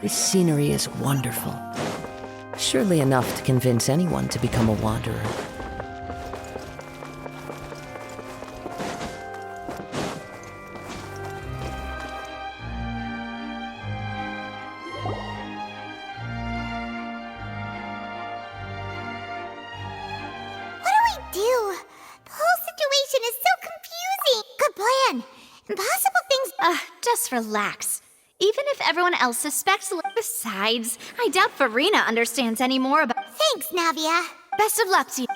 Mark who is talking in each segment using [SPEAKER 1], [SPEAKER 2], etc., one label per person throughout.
[SPEAKER 1] This scenery is wonderful. Surely enough to convince anyone to become a wanderer.
[SPEAKER 2] Just relax. Even if everyone else suspects... Besides, I doubt Farina understands any more about...
[SPEAKER 3] Thanks, Navia.
[SPEAKER 2] Best of luck to you.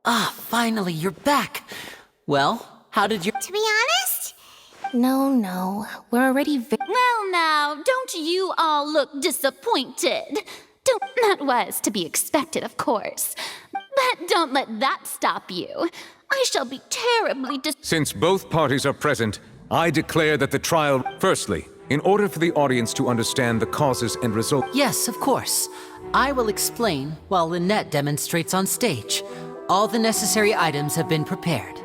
[SPEAKER 4] Ah, finally, you're back. Well, how did you...
[SPEAKER 3] To be honest?
[SPEAKER 2] No. We're already Well now, don't you all look disappointed? That was to be expected, of course. But don't let that stop you. I shall be terribly
[SPEAKER 5] Since both parties are present, I declare that the trial... Firstly, in order for the audience to understand the causes and results...
[SPEAKER 4] Yes, of course. I will explain while Lynette demonstrates on stage. All the necessary items have been prepared.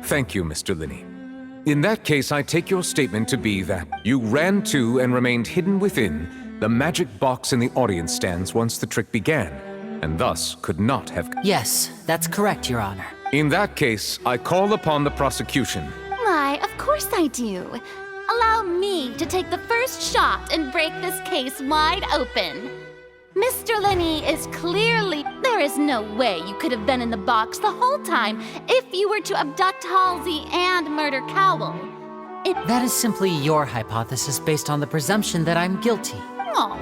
[SPEAKER 5] Thank you, Mr. Linney. In that case, I take your statement to be that you ran to and remained hidden within the magic box in the audience stands once the trick began, and thus could not have...
[SPEAKER 4] Yes, that's correct, Your Honor.
[SPEAKER 5] In that case, I call upon the prosecution.
[SPEAKER 2] Why, of course I do. Allow me to take the first shot and break this case wide open. Mr. Linney is clearly... There is no way you could have been in the box the whole time if you were to abduct Halsey and murder Cowell.
[SPEAKER 4] That is simply your hypothesis based on the presumption that I'm guilty.
[SPEAKER 2] Oh,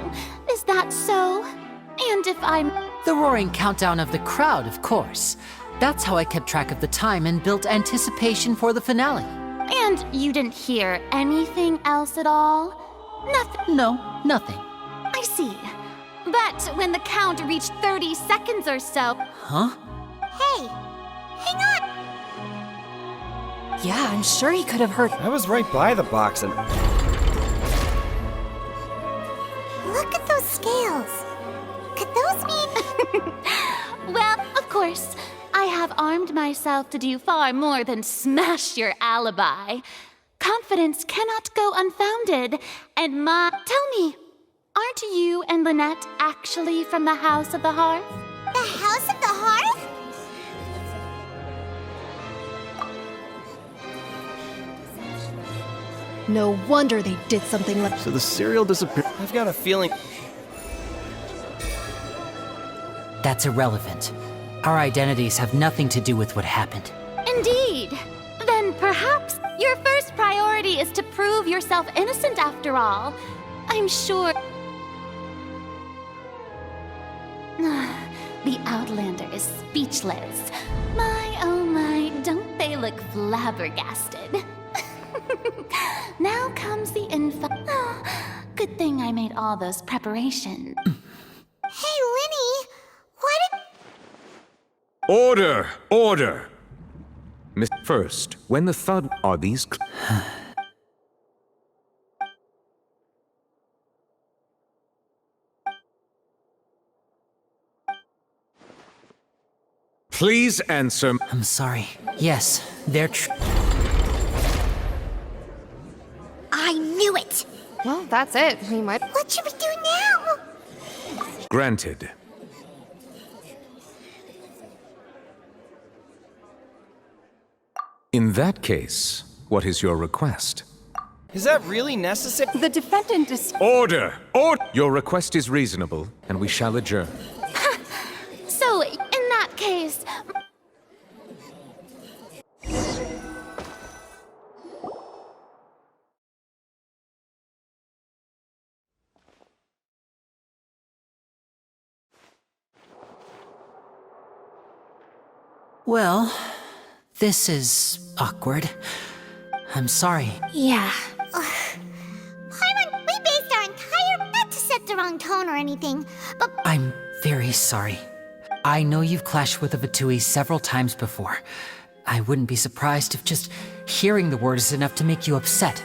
[SPEAKER 2] is that so? And if I'm...
[SPEAKER 4] The roaring countdown of the crowd, of course. That's how I kept track of the time and built anticipation for the finale.
[SPEAKER 2] And you didn't hear anything else at all? Nothing?
[SPEAKER 4] No, nothing.
[SPEAKER 2] I see. But when the count reached 30 seconds or so...
[SPEAKER 4] Huh?
[SPEAKER 3] Hey, hang on!
[SPEAKER 6] Yeah, I'm sure he could have heard.
[SPEAKER 7] I was right by the box and...
[SPEAKER 3] Look at those scales. Could those mean...
[SPEAKER 2] Well, of course, I have armed myself to do far more than smash your alibi. Confidence cannot go unfounded, and Tell me, aren't you and Lynette actually from the House of the Hearth?
[SPEAKER 3] The House of the Hearth?
[SPEAKER 6] No wonder they did something like...
[SPEAKER 7] So the cereal disappeared. I've got a feeling...
[SPEAKER 4] That's irrelevant. Our identities have nothing to do with what happened.
[SPEAKER 2] Indeed. Then perhaps your first priority is to prove yourself innocent after all. I'm sure... The Outlander is speechless. My, oh my, don't they look flabbergasted? Now comes the info. Oh, good thing I made all those preparations.
[SPEAKER 3] Hey, Linny, what did...
[SPEAKER 5] Order! Order! First, when the thud... Are these... Please answer...
[SPEAKER 4] I'm sorry. Yes, they're
[SPEAKER 3] I knew it!
[SPEAKER 6] Well, that's it. We might...
[SPEAKER 3] What should we do now?
[SPEAKER 5] Granted. In that case, what is your request?
[SPEAKER 7] Is that really necessary?
[SPEAKER 6] The defendant is...
[SPEAKER 5] Order! Order! Your request is reasonable, and we shall adjourn.
[SPEAKER 2] So, in that case...
[SPEAKER 4] Well, this is awkward. I'm sorry.
[SPEAKER 2] Yeah.
[SPEAKER 3] Paimon, we based our entire... Not to set the wrong tone or anything, but...
[SPEAKER 4] I'm very sorry. I know you've clashed with the Vatui several times before. I wouldn't be surprised if just hearing the word is enough to make you upset.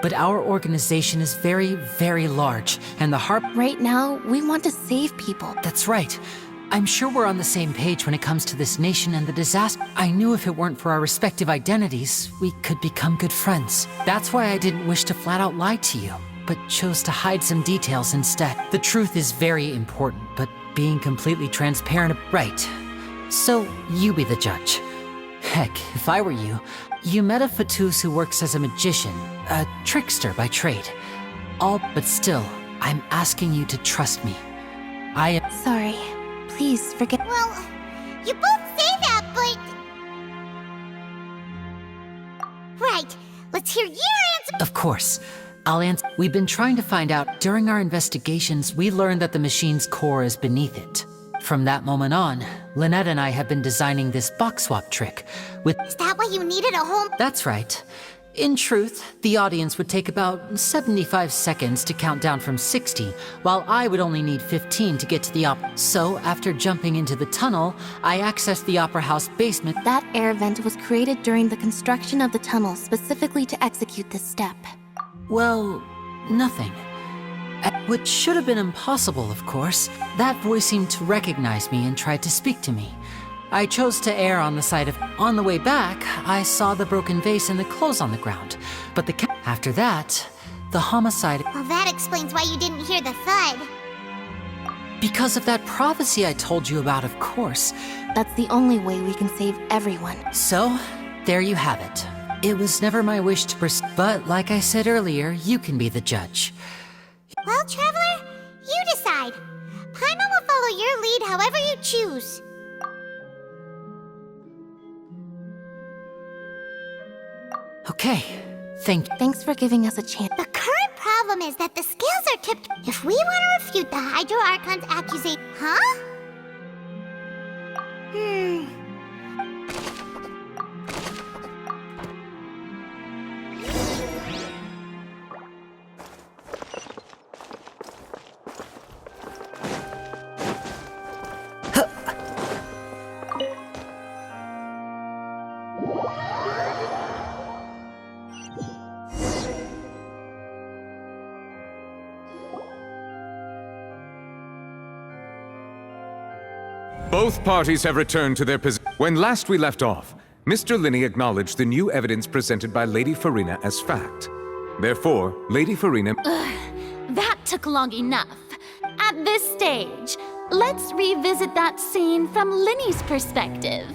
[SPEAKER 4] but our organization is very, very large, and the harp.
[SPEAKER 6] Right now, we want to save people.
[SPEAKER 4] That's right. I'm sure we're on the same page when it comes to this nation and the disaster. I knew if it weren't for our respective identities, we could become good friends. That's why I didn't wish to flat out lie to you, but chose to hide some details instead. The truth is very important, but being completely transparent. Right. So, you be the judge. Heck, if I were you, you met a Fatus who works as a magician, a trickster by trade. But still, I'm asking you to trust me. I am.
[SPEAKER 6] Sorry. Please forget.
[SPEAKER 3] Well, you both say that, but... Right, let's hear your answer.
[SPEAKER 4] Of course. I'll answer. We've been trying to find out. During our investigations, we learned that the machine's core is beneath it. From that moment on, Lynette and I have been designing this box swap trick with...
[SPEAKER 3] Is that why you needed a home?
[SPEAKER 4] That's right. In truth, the audience would take about 75 seconds to count down from 60, while I would only need 15 to get to the opera. So, after jumping into the tunnel, I accessed the Opera House basement.
[SPEAKER 6] That air vent was created during the construction of the tunnel specifically to execute this step.
[SPEAKER 4] Well, nothing. Which should have been impossible, of course. That voice seemed to recognize me and tried to speak to me. I chose to err on the side of... On the way back, I saw the broken vase and the clothes on the ground. But after that, the homicide...
[SPEAKER 3] Well, that explains why you didn't hear the thud.
[SPEAKER 4] Because of that prophecy I told you about, of course.
[SPEAKER 6] That's the only way we can save everyone.
[SPEAKER 4] So, there you have it. It was never my wish to but like I said earlier, you can be the judge.
[SPEAKER 3] Well, Traveler, you decide. Paimon will follow your lead however you choose.
[SPEAKER 4] Okay, thank you.
[SPEAKER 6] Thanks for giving us a chance.
[SPEAKER 3] The current problem is that the scales are tipped. If we want to refute the Hydro Archon's accusation... Huh?
[SPEAKER 5] Both parties have returned to their position. When last we left off, Mr. Linney acknowledged the new evidence presented by Lady Farina as fact. Therefore, Lady Farina...
[SPEAKER 2] That took long enough. At this stage, let's revisit that scene from Linney's perspective.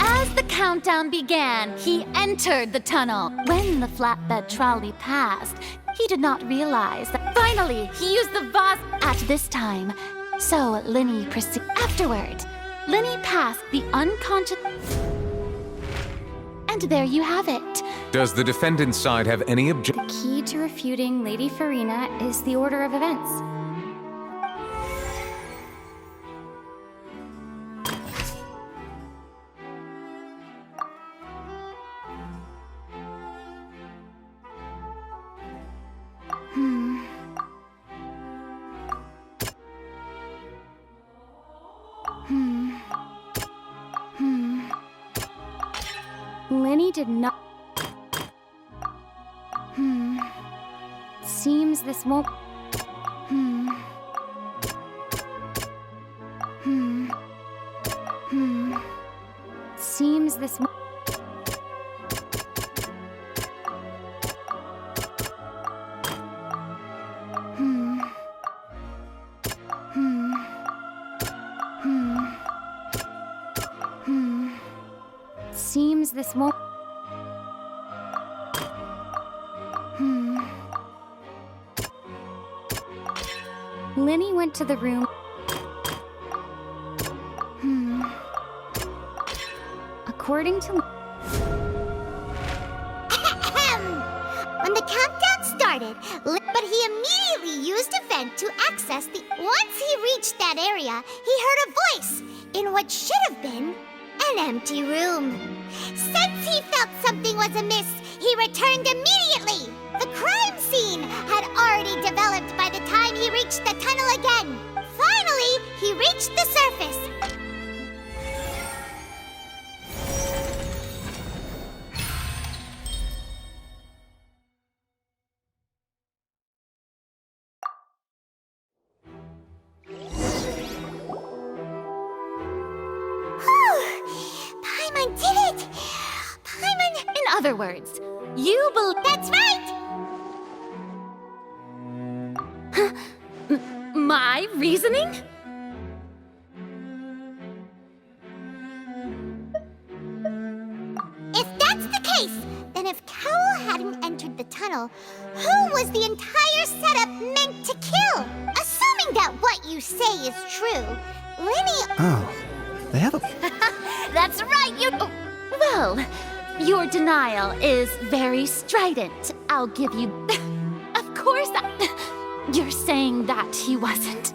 [SPEAKER 2] As the countdown began, he entered the tunnel. When the flatbed trolley passed, he did not realize that finally he used the vase at this time. So Linney proceeded. Afterward, Linney passed the unconscious... And there you have it.
[SPEAKER 5] Does the defendant's side have any objection?
[SPEAKER 8] The key to refuting Lady Farina is the order of events. Linney did not... Seems this won't... Seems this won't... Seems this won't... Linney went to the room. According to...
[SPEAKER 3] When the countdown started, but he immediately used a vent to access the... Once he reached that area, he heard a voice in what should have been an empty room. Since he felt something was amiss, he returned immediately. The crime scene had already developed by the time he reached the tunnel again.
[SPEAKER 2] other words, you believe.
[SPEAKER 3] That's right!
[SPEAKER 2] My reasoning?
[SPEAKER 3] If that's the case, then if Cowell hadn't entered the tunnel, who was the entire setup meant to kill? Assuming that what you say is true, Linny...
[SPEAKER 9] Oh, they have a...
[SPEAKER 2] That's right, you... Oh, well, your denial is very strident. I'll give you... Of course, you're saying that he wasn't.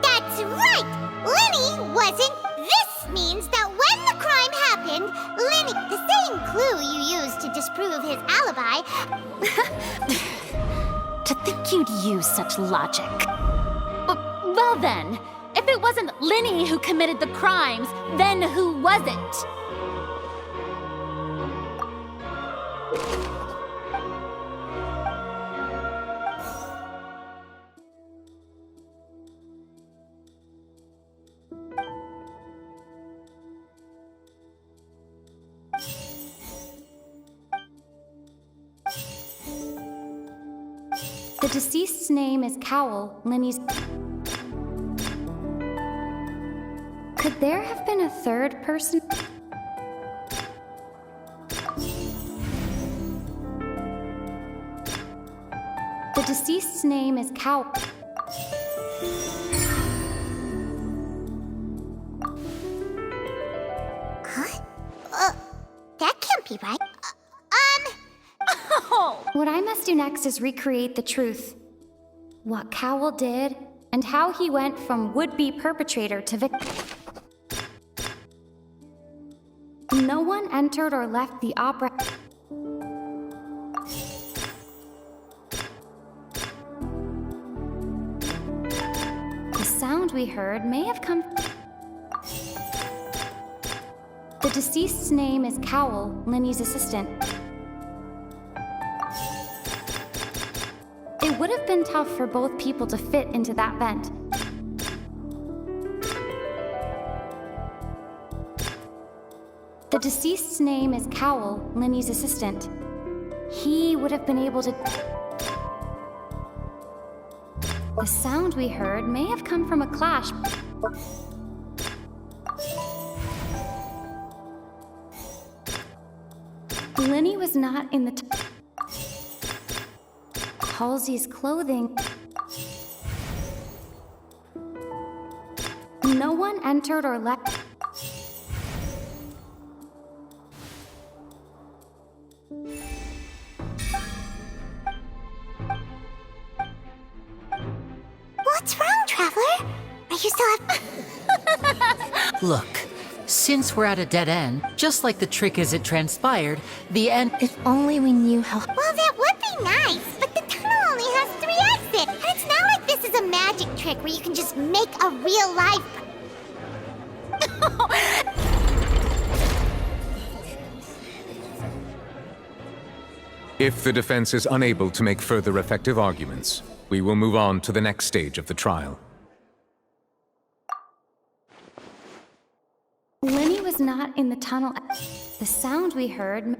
[SPEAKER 3] That's right! Linny wasn't... This means that when the crime happened, Linny... The same clue you used to disprove his alibi...
[SPEAKER 2] To think you'd use such logic. Well then, if it wasn't Linny who committed the crimes, then who was it?
[SPEAKER 8] The deceased's name is Cowell, Linny's... Could there have been a third person? The deceased's name is Cowell.
[SPEAKER 3] Huh? That can't be right.
[SPEAKER 8] What I must do next is recreate the truth. What Cowell did, and how he went from would-be perpetrator to victim. No one entered or left the opera. The sound we heard may have come... The deceased's name is Cowell, Linny's assistant. It would have been tough for both people to fit into that vent. The deceased's name is Cowell, Linny's assistant. He would have been able to... The sound we heard may have come from a clash. Linny was not in the... Halsey's clothing. No one entered or left.
[SPEAKER 3] What's wrong, Traveler? Are you still up?
[SPEAKER 4] Look, since we're at a dead end, just like the trick as it transpired, the end...
[SPEAKER 6] If only we knew how...
[SPEAKER 3] Well, that would be nice, but the tunnel only has 3 exits. And it's not like this is a magic trick where you can just make a real life...
[SPEAKER 5] If the defense is unable to make further effective arguments, we will move on to the next stage of the trial.
[SPEAKER 8] Linny was not in the tunnel. The sound we heard...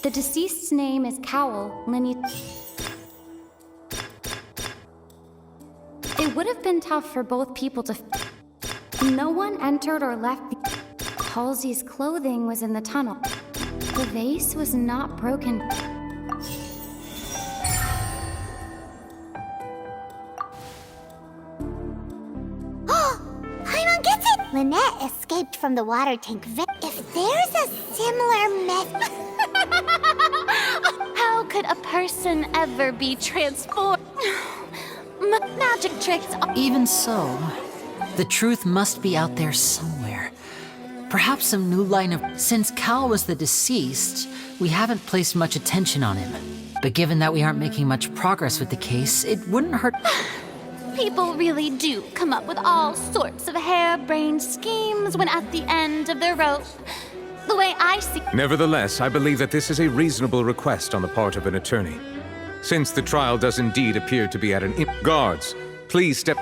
[SPEAKER 8] The deceased's name is Cowell, Linny... It would have been tough for both people to... No one entered or left. Halsey's clothing was in the tunnel. The vase was not broken.
[SPEAKER 3] Lynette escaped from the water tank vent. If there's a similar method...
[SPEAKER 2] could a person ever be transformed? Magic tricks are...
[SPEAKER 4] Even so, the truth must be out there somewhere. Perhaps some new line of... Since Cal was the deceased, we haven't placed much attention on him. But given that we aren't making much progress with the case, it wouldn't hurt...
[SPEAKER 2] People really do come up with all sorts of harebrained schemes when at the end of their rope. The way I see...
[SPEAKER 5] Nevertheless, I believe that this is a reasonable request on the part of an attorney. Since the trial does indeed appear to be at an... Guards, please step...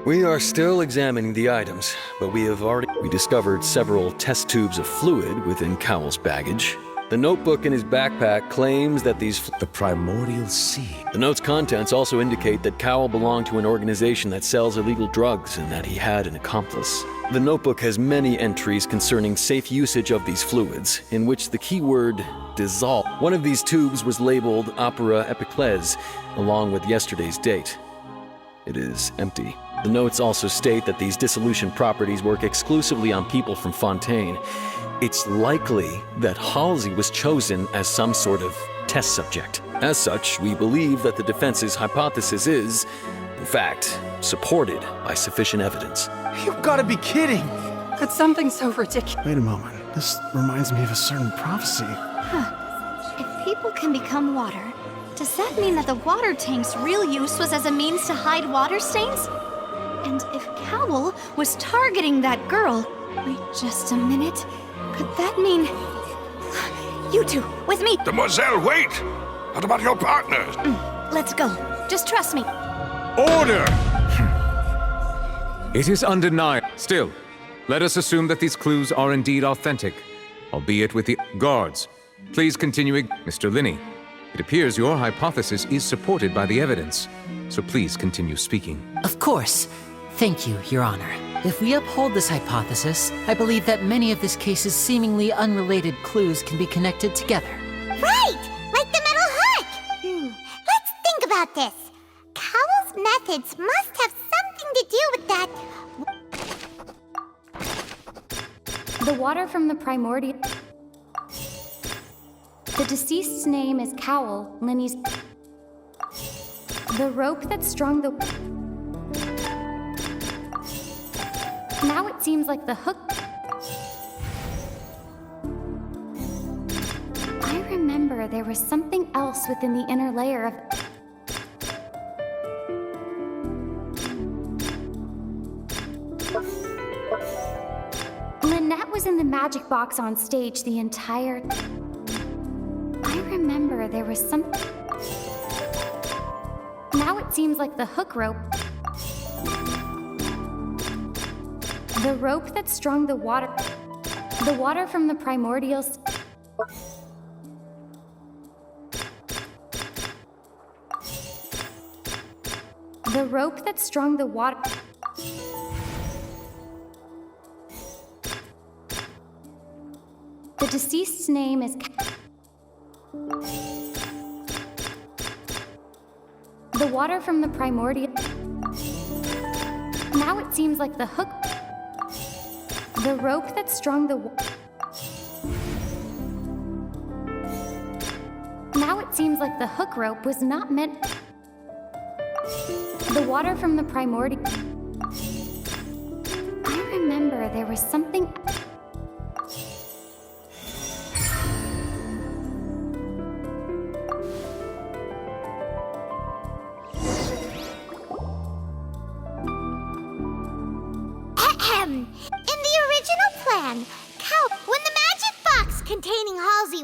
[SPEAKER 9] We are still examining the items, but we discovered several test tubes of fluid within Cowell's baggage. The notebook in his backpack claims that the primordial seed. The note's contents also indicate that Cowell belonged to an organization that sells illegal drugs and that he had an accomplice. The notebook has many entries concerning safe usage of these fluids, in which the keyword dissolve. One of these tubes was labeled Opera Epiclese, along with yesterday's date. It is empty. The notes also state that these dissolution properties work exclusively on people from Fontaine. It's likely that Halsey was chosen as some sort of test subject. As such, we believe that the defense's hypothesis is, in fact, supported by sufficient evidence.
[SPEAKER 7] You've gotta be kidding!
[SPEAKER 10] Could something so ridiculous...
[SPEAKER 11] Wait a moment. This reminds me of a certain prophecy.
[SPEAKER 3] If people can become water, does that mean that the water tank's real use was as a means to hide water stains? And if Cowell was targeting that girl... Wait just a minute. Could that mean... You two, with me!
[SPEAKER 12] Demoiselle, wait! What about your partners?
[SPEAKER 3] Let's go. Just trust me.
[SPEAKER 5] Order! It is undeniable. Still, let us assume that these clues are indeed authentic, albeit with the guards. Please continue, Mr. Linney. It appears your hypothesis is supported by the evidence, so please continue speaking.
[SPEAKER 4] Of course. Thank you, Your Honor. If we uphold this hypothesis, I believe that many of this case's seemingly unrelated clues can be connected together.
[SPEAKER 3] Right! Like the metal hook! Let's think about this. Cowell's methods must have something to do with that...
[SPEAKER 8] The water from the primordial... The deceased's name is Cowell, Linney's... The rope that strung the... Now it seems like the hook... I remember there was something else within the inner layer of... Lynette was in the magic box on stage the entire... I remember there was some... Now it seems like the hook rope... The rope that strung the water... The water from the primordials... The rope that strung the water... The deceased's name is... The water from the primordial... Now it seems like the hook... The rope that strung the... Now it seems like the hook rope was not meant... The water from the primordial... I remember there was something...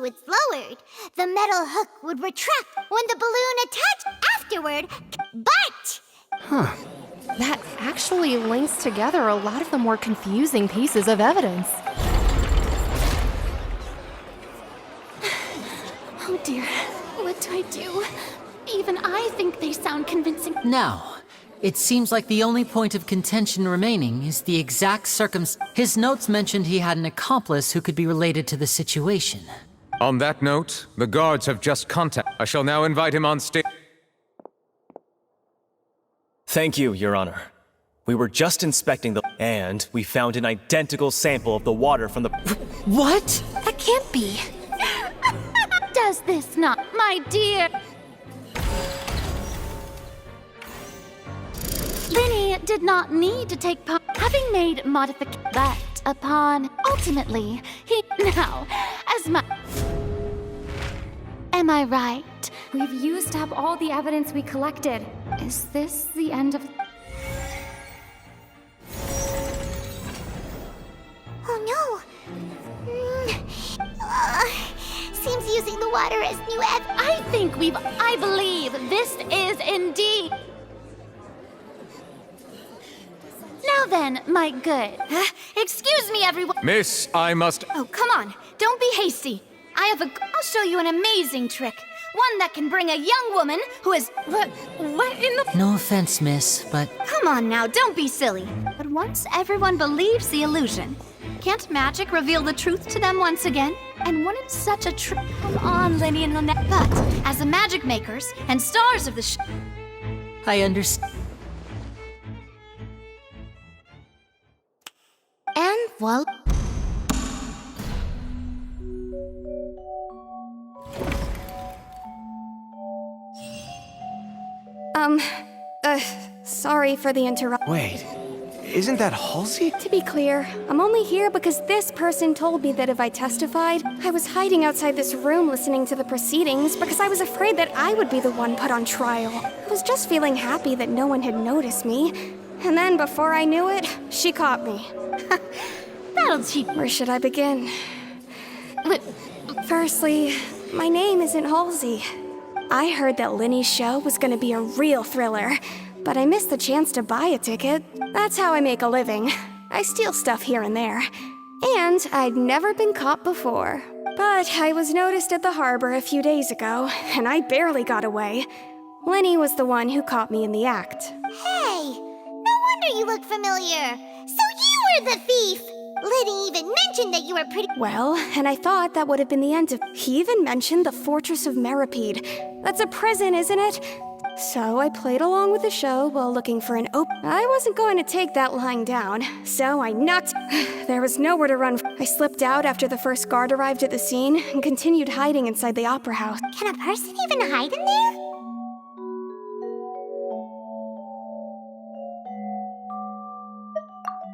[SPEAKER 3] Was lowered, the metal hook would retract when the balloon attached afterward, but...
[SPEAKER 10] That actually links together a lot of the more confusing pieces of evidence.
[SPEAKER 2] Oh dear, what do I do? Even I think they sound convincing.
[SPEAKER 4] Now, it seems like the only point of contention remaining is the exact His notes mentioned he had an accomplice who could be related to the situation.
[SPEAKER 5] On that note, the guards have just contacted. I shall now invite him on stage.
[SPEAKER 7] Thank you, Your Honor. We were just inspecting the... And we found an identical sample of the water from the...
[SPEAKER 4] What?
[SPEAKER 10] That can't be.
[SPEAKER 2] Does this not, my dear? Linny did not need to take part, having made modifications, but upon ultimately, he now, as my... Am I right?
[SPEAKER 8] We've used up all the evidence we collected. Is this the end of...
[SPEAKER 3] Oh no! Seems using the water as new
[SPEAKER 2] I believe this is indeed... Now then, my good.
[SPEAKER 13] Excuse me, everyone.
[SPEAKER 5] Miss, I must...
[SPEAKER 13] Oh, come on. Don't be hasty. I'll show you an amazing trick. One that can bring a young woman who is... What in the...
[SPEAKER 4] No offense, miss, but...
[SPEAKER 13] Come on now, don't be silly. But once everyone believes the illusion, can't magic reveal the truth to them once again? And wouldn't such a trick... Come on, Linny and Lynette. But, as the magic makers and stars of the
[SPEAKER 4] I understand.
[SPEAKER 6] And voila.
[SPEAKER 10] Sorry for the interruption.
[SPEAKER 7] Wait, isn't that Halsey?
[SPEAKER 10] To be clear, I'm only here because this person told me that if I testified, I was hiding outside this room listening to the proceedings because I was afraid that I would be the one put on trial. I was just feeling happy that no one had noticed me. And then before I knew it, she caught me.
[SPEAKER 13] That'll teach.
[SPEAKER 10] Where should I begin? Firstly, my name isn't Halsey. I heard that Linny's show was gonna be a real thriller, but I missed the chance to buy a ticket. That's how I make a living. I steal stuff here and there. And I'd never been caught before. But I was noticed at the harbor a few days ago, and I barely got away. Linny was the one who caught me in the act.
[SPEAKER 3] Hey, no wonder you look familiar. So you were the thief. Liddy even mentioned that you were pretty...
[SPEAKER 10] Well, and I thought that would have been the end of... He even mentioned the Fortress of Meripede. That's a prison, isn't it? So I played along with the show while looking for an I wasn't going to take that lying down, so I knocked... There was nowhere to run. I slipped out after the first guard arrived at the scene and continued hiding inside the opera house.
[SPEAKER 3] Can a person even hide in there?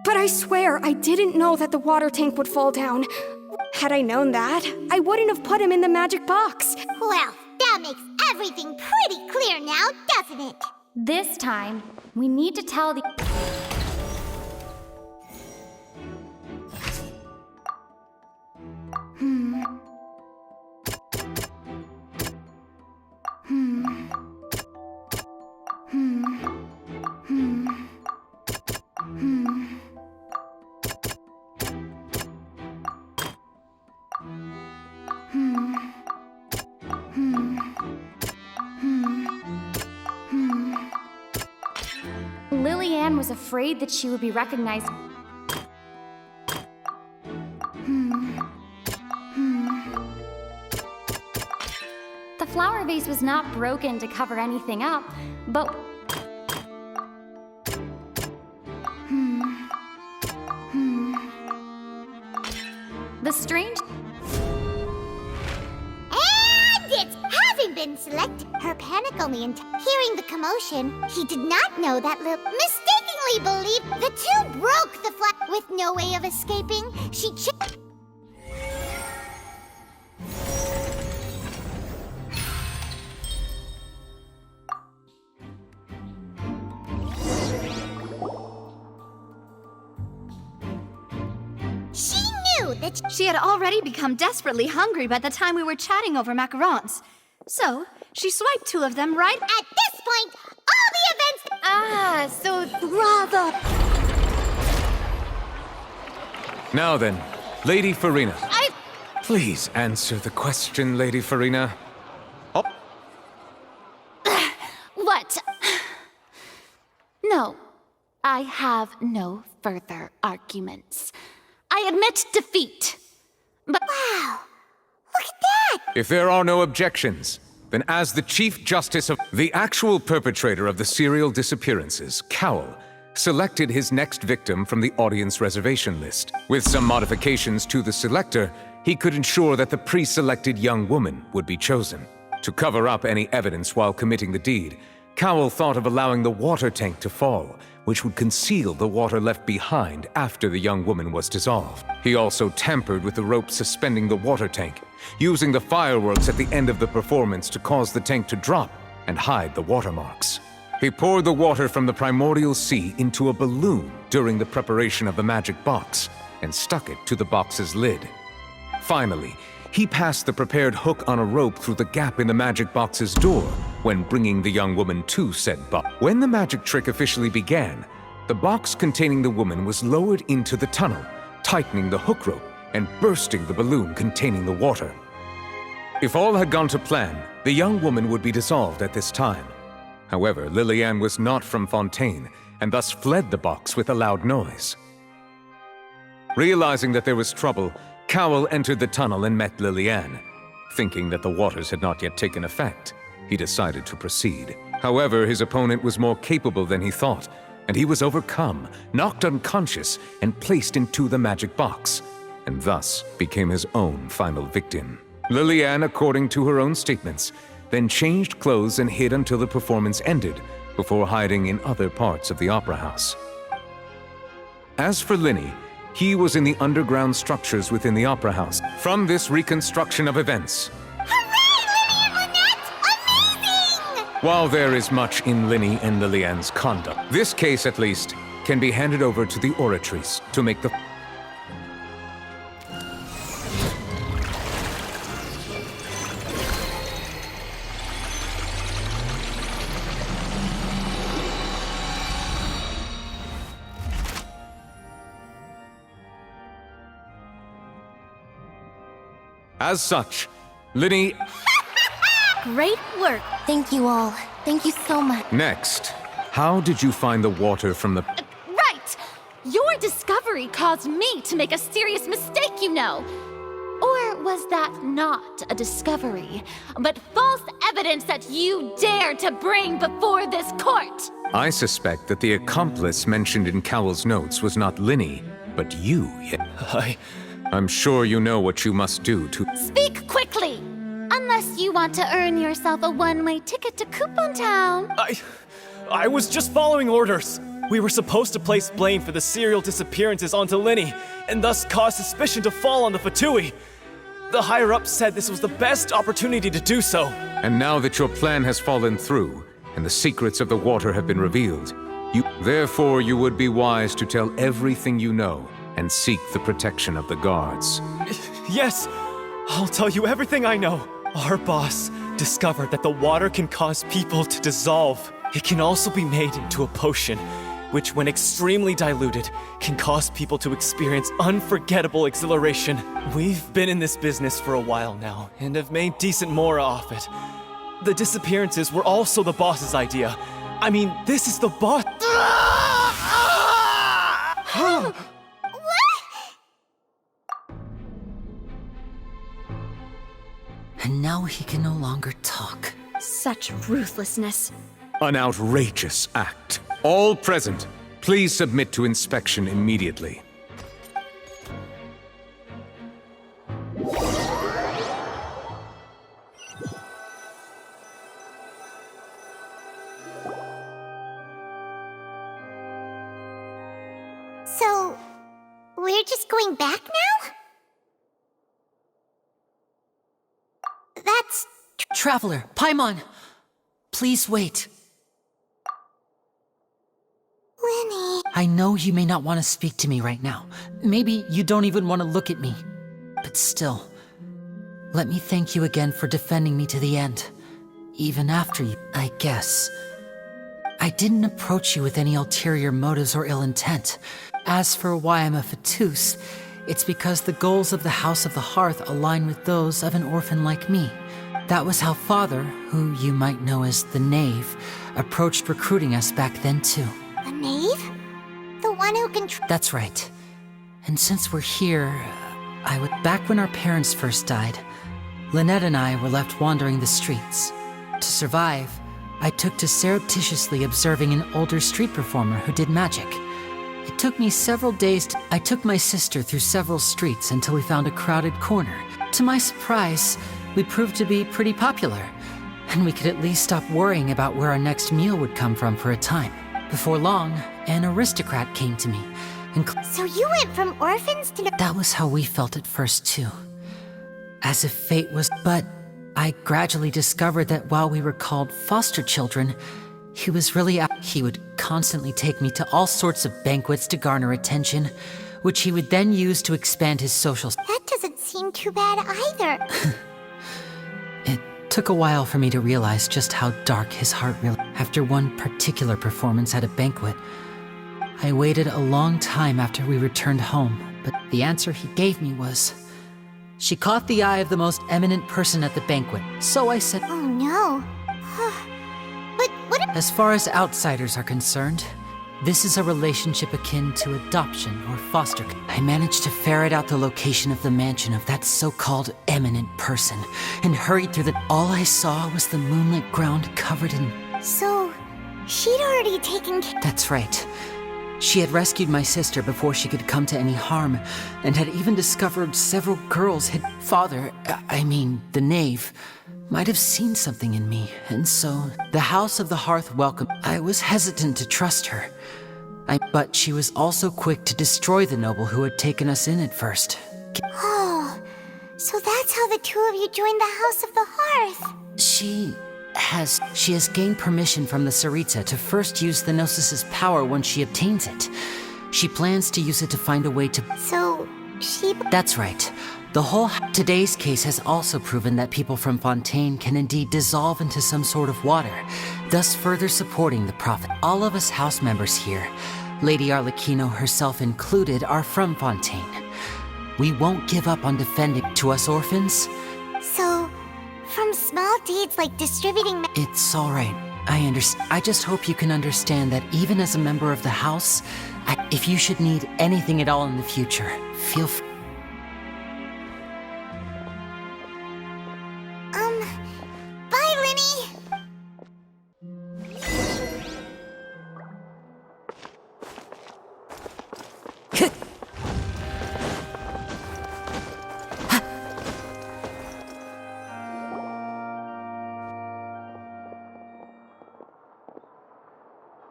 [SPEAKER 10] But I swear, I didn't know that the water tank would fall down. Had I known that, I wouldn't have put him in the magic box.
[SPEAKER 3] Well, that makes everything pretty clear now, doesn't it?
[SPEAKER 8] This time, we need to tell the... Lillian was afraid that she would be recognized. The flower vase was not broken to cover anything up, but... The strange...
[SPEAKER 3] And it's having been selected. Her panic only hearing the commotion, he did not know that Lil mistakenly believed the two broke the flat with no way of escaping. She knew that
[SPEAKER 13] She had already become desperately hungry by the time we were chatting over macarons. So, she swiped two of them right...
[SPEAKER 3] At this point, all the events...
[SPEAKER 13] so bravo!
[SPEAKER 5] Now then, Lady Farina. Please answer the question, Lady Farina. Oh.
[SPEAKER 2] What? No, I have no further arguments. I admit defeat. But
[SPEAKER 3] Wow, look at that!
[SPEAKER 5] If there are no objections, then as the Chief Justice of the actual perpetrator of the serial disappearances, Cowell, selected his next victim from the audience reservation list. With some modifications to the selector, he could ensure that the pre-selected young woman would be chosen. To cover up any evidence while committing the deed, Cowell thought of allowing the water tank to fall, which would conceal the water left behind after the young woman was dissolved. He also tampered with the rope suspending the water tank, using the fireworks at the end of the performance to cause the tank to drop and hide the watermarks. He poured the water from the primordial sea into a balloon during the preparation of the magic box and stuck it to the box's lid. Finally, he passed the prepared hook on a rope through the gap in the magic box's door when bringing the young woman to said box. When the magic trick officially began, the box containing the woman was lowered into the tunnel, tightening the hook rope and bursting the balloon containing the water. If all had gone to plan, the young woman would be dissolved at this time. However, Lillian was not from Fontaine and thus fled the box with a loud noise. Realizing that there was trouble, Cowell entered the tunnel and met Lillian. Thinking that the waters had not yet taken effect, he decided to proceed. However, his opponent was more capable than he thought, and he was overcome, knocked unconscious, and placed into the magic box, and thus became his own final victim. Lillian, according to her own statements, then changed clothes and hid until the performance ended, before hiding in other parts of the opera house. As for Linny, he was in the underground structures within the opera house. From this reconstruction of events,
[SPEAKER 3] Hooray, Linny and Lynette! Amazing!
[SPEAKER 5] While there is much in Linny and Lillian's conduct, this case at least can be handed over to the Oratrice to make the... As such, Linny...
[SPEAKER 6] Great work. Thank you all. Thank you so much.
[SPEAKER 5] Next, how did you find the water from the...
[SPEAKER 2] Right! Your discovery caused me to make a serious mistake, you know. Or was that not a discovery, but false evidence that you dared to bring before this court?
[SPEAKER 5] I suspect that the accomplice mentioned in Cowell's notes was not Linny, but you. I'm sure you know what you must do to...
[SPEAKER 2] Speak quickly! Unless you want to earn yourself a one-way ticket to Coupon Town.
[SPEAKER 7] I was just following orders. We were supposed to place blame for the serial disappearances onto Linny, and thus cause suspicion to fall on the Fatui. The higher-ups said this was the best opportunity to do so.
[SPEAKER 5] And now that your plan has fallen through, and the secrets of the water have been revealed, therefore you would be wise to tell everything you know, and seek the protection of the guards.
[SPEAKER 7] Yes, I'll tell you everything I know. Our boss discovered that the water can cause people to dissolve. It can also be made into a potion, which when extremely diluted, can cause people to experience unforgettable exhilaration. We've been in this business for a while now, and have made decent more off it. The disappearances were also the boss's idea. I mean, this is the boss...
[SPEAKER 4] And now he can no longer talk.
[SPEAKER 13] Such ruthlessness.
[SPEAKER 5] An outrageous act. All present, please submit to inspection immediately.
[SPEAKER 3] So, we're just going back now? That's...
[SPEAKER 4] Traveler, Paimon! Please wait.
[SPEAKER 3] Linny...
[SPEAKER 4] I know you may not want to speak to me right now. Maybe you don't even want to look at me. But still, let me thank you again for defending me to the end. Even after you, I guess. I didn't approach you with any ulterior motives or ill intent. As for why I'm a Fatus, it's because the goals of the House of the Hearth align with those of an orphan like me. That was how Father, who you might know as the Knave, approached recruiting us back then too.
[SPEAKER 3] The Knave? The one who can...
[SPEAKER 4] That's right. And since we're here, Back when our parents first died, Lynette and I were left wandering the streets. To survive, I took to surreptitiously observing an older street performer who did magic. It took me several days I took my sister through several streets until we found a crowded corner. To my surprise, we proved to be pretty popular, and we could at least stop worrying about where our next meal would come from for a time. Before long, an aristocrat came to me, and
[SPEAKER 3] So you went from orphans to...
[SPEAKER 4] that was how we felt at first, too. As if fate was... But I gradually discovered that while we were called foster children, he was really out. He would constantly take me to all sorts of banquets to garner attention, which he would then use to expand his social...
[SPEAKER 3] That doesn't seem too bad either.
[SPEAKER 4] It took a while for me to realize just how dark his heart really... After one particular performance at a banquet, I waited a long time after we returned home, but the answer he gave me was... She caught the eye of the most eminent person at the banquet, so I said...
[SPEAKER 3] Oh no. But what if...
[SPEAKER 4] As far as outsiders are concerned, this is a relationship akin to adoption or foster. I managed to ferret out the location of the mansion of that so-called eminent person, and hurried through the... All I saw was the moonlit ground covered in...
[SPEAKER 3] So, she'd already taken care...
[SPEAKER 4] That's right. She had rescued my sister before she could come to any harm, and had even discovered several girls had... the knave, might have seen something in me, and so... The House of the Hearth welcomed... I was hesitant to trust her. But she was also quick to destroy the noble who had taken us in at first.
[SPEAKER 3] Oh, so that's how the two of you joined the House of the Hearth.
[SPEAKER 4] She has gained permission from the Tsaritsa to first use the Gnosis' power once she obtains it. She plans to use it to find a way to...
[SPEAKER 3] So, she...
[SPEAKER 4] That's right. Today's case has also proven that people from Fontaine can indeed dissolve into some sort of water, thus further supporting the prophet. All of us house members here, Lady Arlecchino herself included, are from Fontaine. We won't give up on defending to us orphans.
[SPEAKER 3] So, from small deeds like distributing...
[SPEAKER 4] It's all right. I understand. I just hope you can understand that even as a member of the house, if you should need anything at all in the future, feel free.
[SPEAKER 3] Bye, Linny!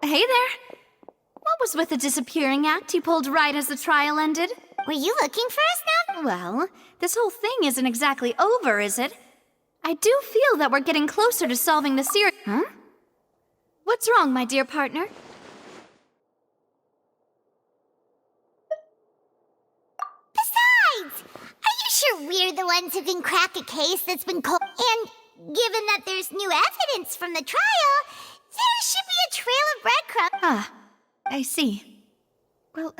[SPEAKER 13] Hey there. What was with the disappearing act you pulled right as the trial ended?
[SPEAKER 3] Were you looking for us now?
[SPEAKER 13] Well, this whole thing isn't exactly over, is it? I do feel that we're getting closer to solving the series. Huh? What's wrong, my dear partner?
[SPEAKER 3] Besides, are you sure we're the ones who can crack a case that's been cold? And given that there's new evidence from the trial, there should be a trail of breadcrumbs.
[SPEAKER 13] Ah, I see. Well,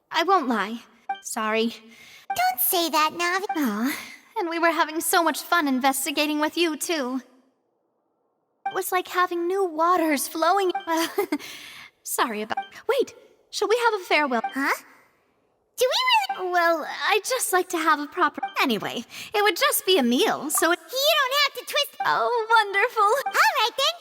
[SPEAKER 13] I won't lie. Sorry.
[SPEAKER 3] Don't say that, Navi.
[SPEAKER 13] Aw, and we were having so much fun investigating with you, too. It was like having new waters flowing. Sorry about... Wait, should we have a farewell?
[SPEAKER 3] Huh? Do we really...
[SPEAKER 13] Well, I'd just like to have a proper... Anyway, it would just be a meal, so it...
[SPEAKER 3] You don't have to twist...
[SPEAKER 13] Oh, wonderful.
[SPEAKER 3] All right, then.